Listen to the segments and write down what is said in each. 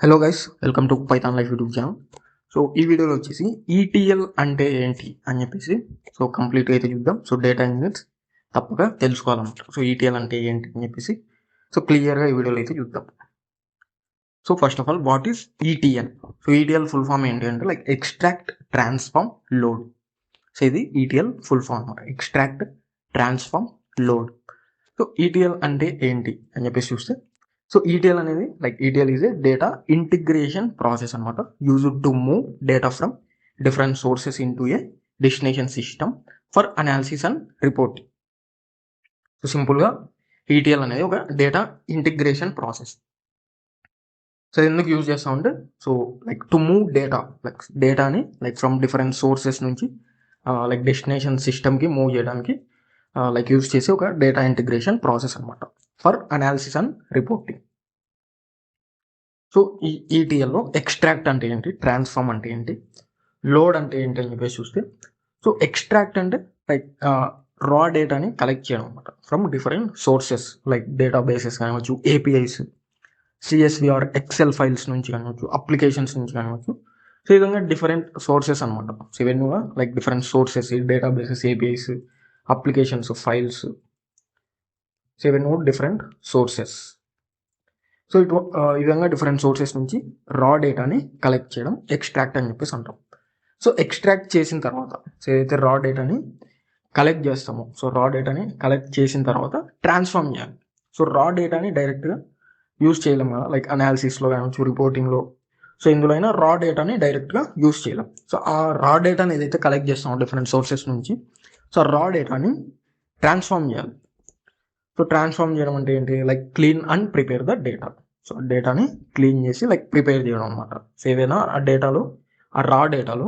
Hello guys, welcome to Python life YouTube channel. So ఈ వీడియోలో వచ్చేసి ఈటీఎల్ అంటే ఏంటి అని చెప్పేసి కంప్లీట్గా అయితే చూద్దాం. డేటా ఇంజినియర్స్ తప్పక తెలుసుకోవాలన్నమాట. ఈటీఎల్ అంటే ఏంటి అని చెప్పేసి క్లియర్గా ఈ వీడియోలో అయితే చూద్దాం. First of all, what is ETL? ETL full form ఏంటి అంటే ఎక్స్ట్రాక్ట్, ట్రాన్స్ఫార్మ్, లోడ్. ఇది ఈటీఎల్ ఫుల్ ఫామ్ అనమాట, ఎక్స్ట్రాక్ట్, ట్రాన్స్ఫార్మ్, లోడ్. ఈటీఎల్ అంటే ఏంటి అని చెప్పేసి చూస్తే, ETL అనేది ETL is a data integration process అనమాట, used to move data from different sources into a destination system for analysis and reporting. సింపుల్గా ETL అనేది ఒక డేటా ఇంటిగ్రేషన్ ప్రాసెస్. ఎందుకు యూజ్ చేస్తామంటే టు మూవ్ డేటాని ఫ్రమ్ డిఫరెంట్ సోర్సెస్ నుంచి destination సిస్టమ్కి move చేయడానికి యూజ్ చేసే ఒక డేటా ఇంటిగ్రేషన్ ప్రాసెస్ అనమాట, ఫర్ అనాలిసిస్ అండ్ రిపోర్టింగ్. ఈ ఈటీఎల్లో ఎక్స్ట్రాక్ట్ అంటే ఏంటి, ట్రాన్స్ఫార్మ్ అంటే ఏంటి, లోడ్ అంటే ఏంటి అని చెప్పేసి చూస్తే, ఎక్స్ట్రాక్ట్ అంటే రా డేటాని కలెక్ట్ చేయడం అనమాట from different sources, databases కానివచ్చు, ఏపీఐస్, సిఎస్విఆర్, ఎక్సెల్ ఫైల్స్ నుంచి కానివచ్చు, అప్లికేషన్స్ నుంచి కానివచ్చు. ఈ విధంగా డిఫరెంట్ సోర్సెస్ అనమాట. ఇవన్నీ కూడా different sources, data bases, APIs, applications, files. ఇవన్నీ కూడా డిఫరెంట్ సోర్సెస్. ఈ విధంగా డిఫరెంట్ సోర్సెస్ నుంచి రా డేటాని కలెక్ట్ చేయడం ఎక్స్ట్రాక్ట్ అని చెప్పేసి అంటాం. ఎక్స్ట్రాక్ట్ చేసిన తర్వాత ఏదైతే రా డేటాని కలెక్ట్ చేస్తామో, రా డేటాని కలెక్ట్ చేసిన తర్వాత ట్రాన్స్ఫార్మ్ చేయాలి. రా డేటాని డైరెక్ట్గా యూజ్ చేయలేం కదా, అనాలిసిస్లో కావచ్చు, రిపోర్టింగ్లో. ఇందులో అయినా రా డేటాని డైరెక్ట్గా యూజ్ చేయలేం. ఆ రా డేటాని ఏదైతే కలెక్ట్ చేస్తామో డిఫరెంట్ సోర్సెస్ నుంచి, రా డేటాని ట్రాన్స్ఫార్మ్ చేయాలి. ట్రాన్స్ఫార్మ్ చేయడం అంటే ఏంటి, clean and prepare the data. డేటాని క్లీన్ చేసి ప్రిపేర్ చేయడం అనమాట. ఏదైనా ఆ డేటాలో, ఆ రా డేటాలో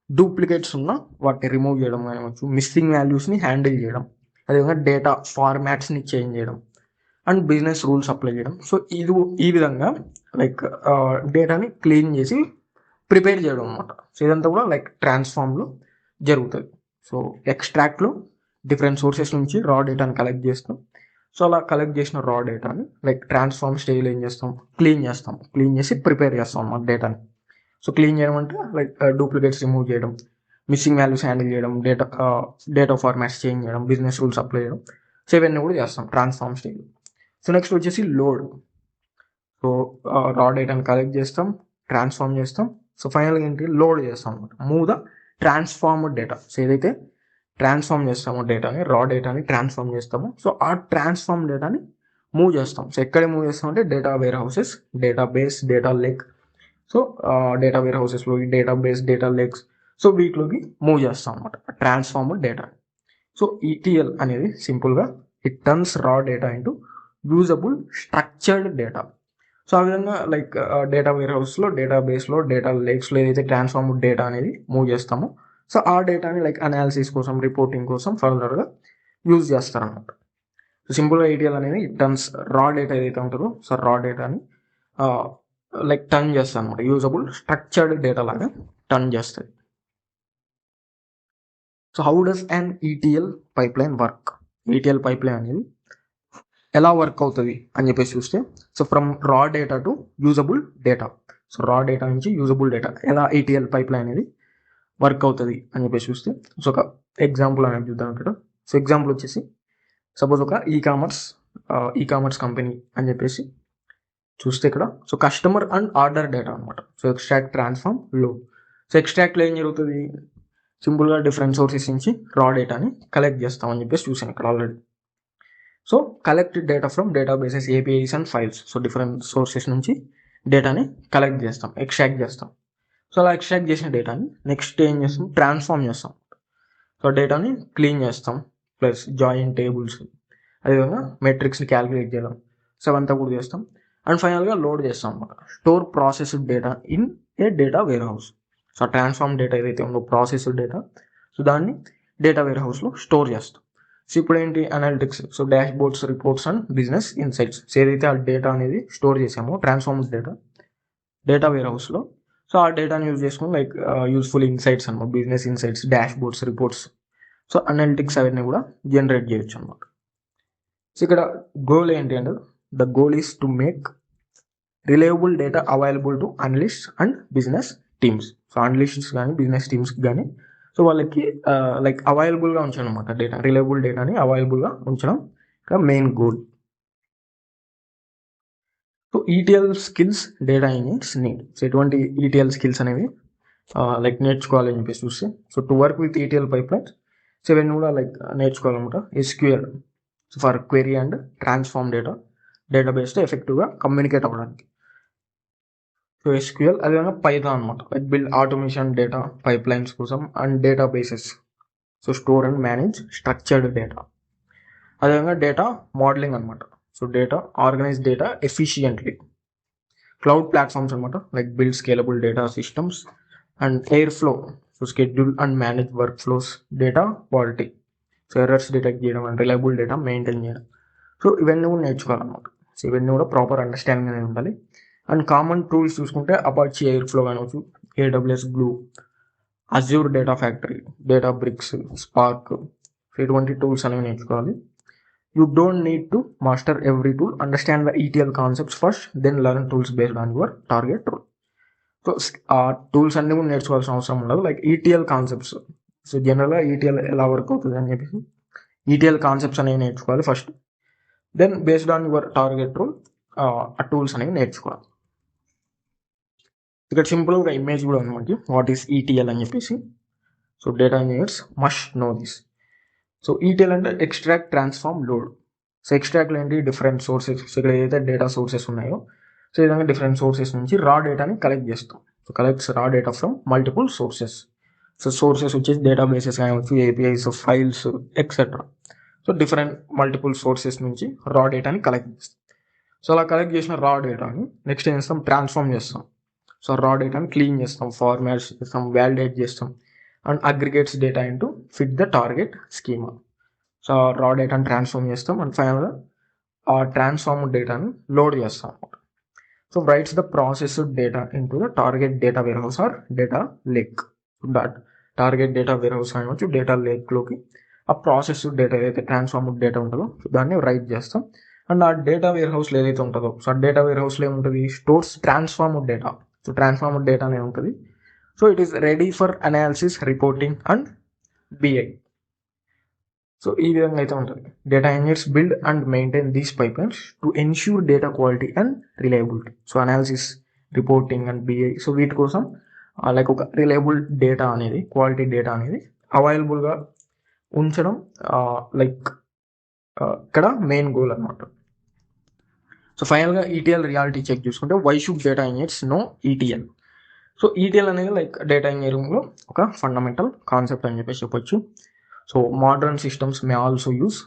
డూప్లికేట్స్ ఉన్న వాటిని రిమూవ్ చేయడం కానివచ్చు, మిస్సింగ్ వాల్యూస్ని హ్యాండిల్ చేయడం, అదేవిధంగా డేటా ఫార్మాట్స్ని చేంజ్ చేయడం అండ్ బిజినెస్ రూల్స్ అప్లై చేయడం. ఈ విధంగా డేటాని క్లీన్ చేసి ప్రిపేర్ చేయడం అనమాట. ఇదంతా కూడా ట్రాన్స్ఫార్మ్లో జరుగుతుంది. ఎక్స్ట్రాక్ట్లో డిఫరెంట్ సోర్సెస్ నుంచి రా డేటాని కలెక్ట్ చేస్తాం. అలా కలెక్ట్ చేసిన రా డేటాని ట్రాన్స్ఫార్మ్ స్టేజ్లో ఏం చేస్తాం, క్లీన్ చేసి ప్రిపేర్ చేస్తాం అన్నమాట డేటాని. క్లీన్ చేయడం అంటే డూప్లికేట్స్ రిమూవ్ చేయడం, మిస్సింగ్ వాల్యూస్ హ్యాండిల్ చేయడం, డేటా ఫార్మాట్స్ చేంజ్ చేయడం, బిజినెస్ రూల్స్ అప్లై చేయడం. ఇవన్నీ కూడా చేస్తాం ట్రాన్స్ఫార్మ్ స్టేజ్లో. నెక్స్ట్ వచ్చేసి లోడ్. రా డేటాని కలెక్ట్ చేస్తాం, ట్రాన్స్ఫార్మ్ చేస్తాం. ఫైనల్గా ఏంటి, లోడ్ చేస్తాం అనమాట, మూవ్ ద ట్రాన్స్ఫార్మ్డ్ డేటా. ఏదైతే ట్రాన్స్ఫార్మ్ చేస్తామో డేటాని, రా డేటాని ట్రాన్స్ఫార్మ్ చేస్తాము. ఆ ట్రాన్స్ఫార్మ్ డేటాని మూవ్ చేస్తాం. ఎక్కడ మూవ్ చేస్తామంటే data warehouses, database, data lake. Data వేర్ హౌసెస్లో ఈ డేటా బేస్, డేటా లేక్స్, వీటిలోకి మూవ్ చేస్తాం అనమాట ట్రాన్స్ఫార్మ్ డేటా. ఈటీఎల్ అనేది సింపుల్గా it turns raw data into usable structured data. ఆ విధంగా డేటా వేర్ హౌస్లో, డేటా బేస్లో, డేటా లేక్స్లో ఏదైతే ట్రాన్స్ఫార్మ్ డేటా అనేది మూవ్ చేస్తామో, ఆ డేటాని అనాలిసిస్ కోసం, రిపోర్టింగ్ కోసం ఫర్దర్గా యూజ్ చేస్తారన్నమాట. సింపుల్గా ఈటీఎల్ అనేది టర్న్స్ రా డేటా ఏదైతే ఉంటుందో, రా డేటాని టర్న్ చేస్తుంది అనమాట, యూజబుల్ స్ట్రక్చర్డ్ డేటా లాగా టర్న్ చేస్తుంది. How does and ETL pipeline work? ETL pipeline అనేది ఎలా వర్క్ అవుతుంది అని చెప్పేసి చూస్తే, ఫ్రమ్ రా డేటా టు యూజబుల్ డేటా. రా డేటా నుంచి యూజబుల్ డేటా ఎలా ఈటీఎల్ పైప్లైన్ అనేది వర్క్ అవుతుంది అని చెప్పేసి చూస్తే, ఒక ఎగ్జాంపుల్ అనేది చూద్దాం ఇక్కడ. ఎగ్జాంపుల్ వచ్చేసి, సపోజ్ ఒక ఈ కామర్స్ కంపెనీ అని చెప్పేసి చూస్తే ఇక్కడ కస్టమర్ అండ్ ఆర్డర్ డేటా అనమాట. Extract, transform, load. ఎక్స్ట్రాక్ట్లో ఏం జరుగుతుంది, సింపుల్గా డిఫరెంట్ సోర్సెస్ నుంచి రా డేటాని కలెక్ట్ చేస్తామని చెప్పేసి చూసాను ఇక్కడ already. Collect data from data bases, APIs and files. Different sources నుంచి డేటాని కలెక్ట్ చేస్తాం, ఎక్స్ట్రాక్ట్ చేస్తాం. అలా ఎక్స్ట్రాక్ట్ చేసిన డేటాని నెక్స్ట్ ఏం చేస్తాం, ట్రాన్స్ఫార్మ్ చేస్తాం. డేటాని క్లీన్ చేస్తాం, ప్లస్ జాయిన్ టేబుల్స్, అదేవిధంగా మెట్రిక్స్ని క్యాలిక్యులేట్ చేయడం, అవంతా కూడా చేస్తాం. అండ్ ఫైనల్గా లోడ్ చేస్తాం అనమాట, store processed data in a data warehouse. Transform data ఏదైతే ఉందో ప్రాసెస్డ్ డేటా, దాన్ని డేటా వేర్ హౌస్లో స్టోర్ చేస్తాం. ఇప్పుడు ఏంటి, analytics, dashboards, reports and business insights. ఏదైతే ఆ డేటా అనేది స్టోర్ చేసామో ట్రాన్స్ఫార్మ్డ్ డేటా వేర్ హౌస్లో, ఆ డేటాని యూజ్ చేసుకుని యూస్ఫుల్ ఇన్సైట్స్ అనమాట, business insights, dash boards, reports, analytics అవన్నీ కూడా జనరేట్ చేయొచ్చు అనమాట. ఇక్కడ గోల్ ఏంటి అంటే, the goal is to make reliable data available to analyst and business teams. So analysts కానీ బిజినెస్ టీమ్స్కి కానీ సో వాళ్ళకి లైక్ అవైలబుల్గా ఉంచడం అనమాట డేటా, రిలయబుల్ డేటాని అవైలబుల్గా ఉంచడం ఇక్కడ main goal. So ETL skills data engineers need. So ఎటువంటి ఈటీఎల్ స్కిల్స్ అనేవి లైక్ నేర్చుకోవాలని చెప్పేసి చూస్తే, so to work with ETL pipelines, so ఇవన్నీ కూడా లైక్ నేర్చుకోవాలన్నమాట. SQL for query and transform డేటాబేస్తో ఎఫెక్టివ్గా కమ్యూనికేట్ అవ్వడానికి. సో ఎస్క్యూఎల్ అదేవిధంగా పైథాన్ అనమాట, like build automation data pipelines కోసం and databases, so store and manage structured data. అదేవిధంగా డేటా మోడలింగ్ అనమాట, so data organise data efficiently. Cloud platforms అనమాట, like build scalable data systems and air flow, so schedule and manage work flows, data quality, so errors detect చేయడం and reliable data maintain చేయడం. So ఇవన్నీ కూడా నేర్చుకోవాలన్నమాట. So ఇవన్నీ కూడా proper understanding అనేది ఉండాలి. And common tools చూసుకుంటే అపాచీ ఎయిర్ ఫ్లో కావచ్చు, AWS glue, Azure data factory, Databricks, Spark, so ఇటువంటి టూల్స్ అనేవి నేర్చుకోవాలి. You don't need to master every tool. Understand the ETL concepts first, then learn tools based on your target role. So ఆ tools అన్ని కూడా నేర్చుకోవాల్సిన అవసరం ఉండదు. Like ETL concepts, so జనరల్గా ఈటీఎల్ ఎలా వర్క్ అవుతుంది అని చెప్పేసి ఈటీఎల్ కాన్సెప్ట్స్ అనేవి నేర్చుకోవాలి first. Then based on your target role ఆ టూల్స్ అనేవి నేర్చుకోవాలి. ఇక్కడ సింపుల్గా ఇమేజ్ కూడా ఉంది మనకి, వాట్ ఈస్ ఈటీఎల్ అని చెప్పేసి. So data engineers must know this. So ETL అంటే ఎక్స్ట్రాక్ట్, ట్రాన్స్ఫార్మ్, లోడ్. సో ఎక్స్ట్రాక్ట్లు ఏంటి, డిఫరెంట్ సోర్సెస్, సో ఇక్కడ ఏదైతే డేటా సోర్సెస్ ఉన్నాయో సో ఈ విధంగా డిఫరెంట్ సోర్సెస్ నుంచి రా డేటాని కలెక్ట్ చేస్తాం. సో కలెక్ట్స్ రా data from multiple sources. So sources వచ్చేసి డేటా బేసెస్ కావచ్చు, APIs, files etcetera. So different multiple sources నుంచి రా డేటాని కలెక్ట్ చేస్తాం. సో అలా కలెక్ట్ చేసిన రా డేటాని నెక్స్ట్ ఏం చేస్తాం, ట్రాన్స్ఫార్మ్ చేస్తాం. సో రా డేటాని క్లీన్ చేస్తాం, ఫార్మాట్స్ చేస్తాం, వ్యాలిడేట్ చేస్తాం and aggregates data into fit the target schema. So రా డేటాని ట్రాన్స్ఫార్మ్ చేస్తాం అండ్ ఫైనల్గా ఆ ట్రాన్స్ఫార్మ్ డేటాని లోడ్ చేస్తాం అనమాట. So writes the processed data into the target data warehouse or data lake. That target data warehouse కావచ్చు, data లేక్లోకి ఆ ప్రాసెస్డ్ డేటా ఏదైతే ట్రాన్స్ఫార్మ్డ్ డేటా ఉంటుందో దాన్ని రైట్ చేస్తాం. అండ్ ఆ డేటా వేర్ హౌస్లో ఏదైతే ఉంటుందో, సో ఆ డేటా వేర్ హౌస్లో ఏముంటుంది, stores transformed data. So transformed data అనేది ఉంటుంది. So it is ready for analysis, reporting and BI. So ఈ విధంగా అయితే ఉంటుంది. Data engineers build and maintain these pipelines to ensure data quality and reliability. So analysis, reporting and BI, so వీటి కోసం like ఒక reliable data అనేది, quality data అనేది అవైలబుల్గా ఉంచడం లైక్ ఇక్కడ మెయిన్ గోల్ అనమాట. సో ఫైనల్గా ఈటీఎల్ రియాలిటీ చెక్ చూసుకుంటే, why should data engineers know ETL. So ETL అనేది లైక్ డేటా ఇంజనీరింగ్లో ఒక ఫండమెంటల్ కాన్సెప్ట్ అని చెప్పేసి చెప్పొచ్చు. So modern systems may also use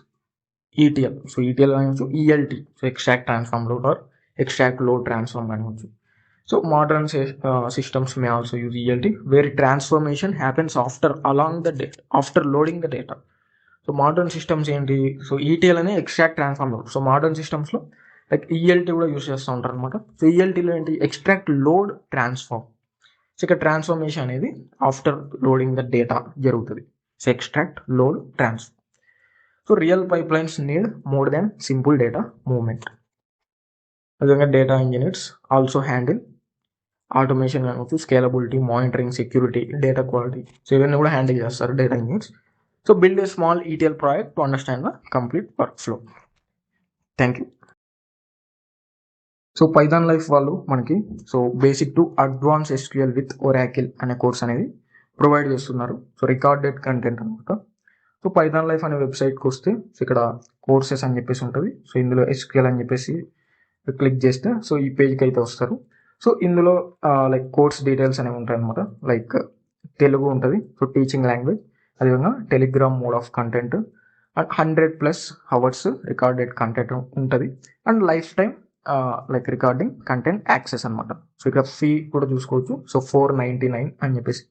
ETL. So ETL కానివచ్చు, ELT, so extract, transform, load or extract, load, transform కానివచ్చు. So modern systems may also use ELT, where transformation happens after loading the data. So modern systems ఏంటి, so ETL అనే extract, transform, load. So modern సిస్టమ్స్లో like ELT కూడా use చేస్తూ ఉంటారు అనమాట. So ELTలో ఏంటి, ఎక్స్ట్రాక్ట్, లోడ్, ట్రాన్స్ఫార్మ్. సో ఇక్కడ ట్రాన్స్ఫర్మేషన్ అనేది ఆఫ్టర్ లోడింగ్ ద డేటా జరుగుతుంది. So extract, load, transfer. So real pipelines need more than simple data movement. అదేవిధంగా data engineers also handle automation కావచ్చు, scalability, monitoring, security, data quality. So ఇవన్నీ కూడా handle చేస్తారు data engineers. So build a small ETL project to understand the complete workflow. Thank you. So Python life వాళ్ళు మనకి so basic to advance SQL with Oracle అనే course అనేది provide చేస్తున్నారు. So recorded content అనమాట. So Python life అనే వెబ్సైట్కి వస్తే so ఇక్కడ కోర్సెస్ అని చెప్పేసి ఉంటుంది. సో ఇందులో SQL అని చెప్పేసి క్లిక్ చేస్తే సో ఈ పేజ్కి అయితే వస్తారు. సో ఇందులో లైక్ కోర్స్ డీటెయిల్స్ అనేవి ఉంటాయి అనమాట. లైక్ తెలుగు ఉంటుంది, సో టీచింగ్ లాంగ్వేజ్, అదేవిధంగా Telegram mode of content and 100+ hours recorded content ఉంటుంది and lifetime like recording content access అనమాట. సో ఇక్కడ ఫీ కూడా చూసుకోవచ్చు. సో 499 అని చెప్పేసి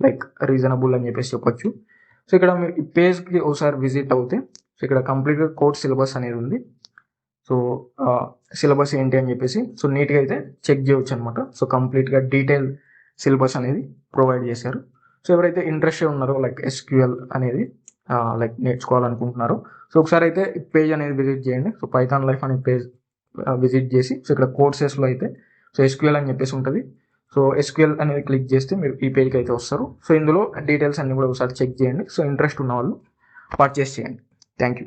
లైక్ రీజనబుల్ అని చెప్పేసి చెప్పొచ్చు. సో ఇక్కడ మీరు ఈ పేజ్కి ఒకసారి విజిట్ అవుతే సో ఇక్కడ కంప్లీట్గా కోర్స్ సిలబస్ అనేది ఉంది. సో సిలబస్ ఏంటి అని చెప్పేసి సో నీట్గా అయితే చెక్ చేయవచ్చు అనమాట. సో కంప్లీట్గా డీటెయిల్ సిలబస్ అనేది ప్రొవైడ్ చేశారు. సో ఎవరైతే ఇంట్రెస్టెడ్ ఉన్నారో లైక్ SQL అనేది లైక్ నేర్చుకోవాలనుకుంటున్నారో సో ఒకసారి అయితే పేజ్ అనేది విజిట్ చేయండి. సో పైథాన్ లైఫ్ అనే పేజ్ విజిట్ చేసి సో ఇక్కడ కోర్సెస్లో అయితే సో ఎస్క్యూఎల్ అని చెప్పేసి ఉంటుంది. సో ఎస్క్యూఎల్ అనేది క్లిక్ చేస్తే మీరు ఈ పేజ్కి అయితే వస్తారు. సో ఇందులో డీటెయిల్స్ అన్ని కూడా ఒకసారి చెక్ చేయండి. సో ఇంట్రెస్ట్ ఉన్న వాళ్ళు పర్చేస్ చేయండి. Thank you.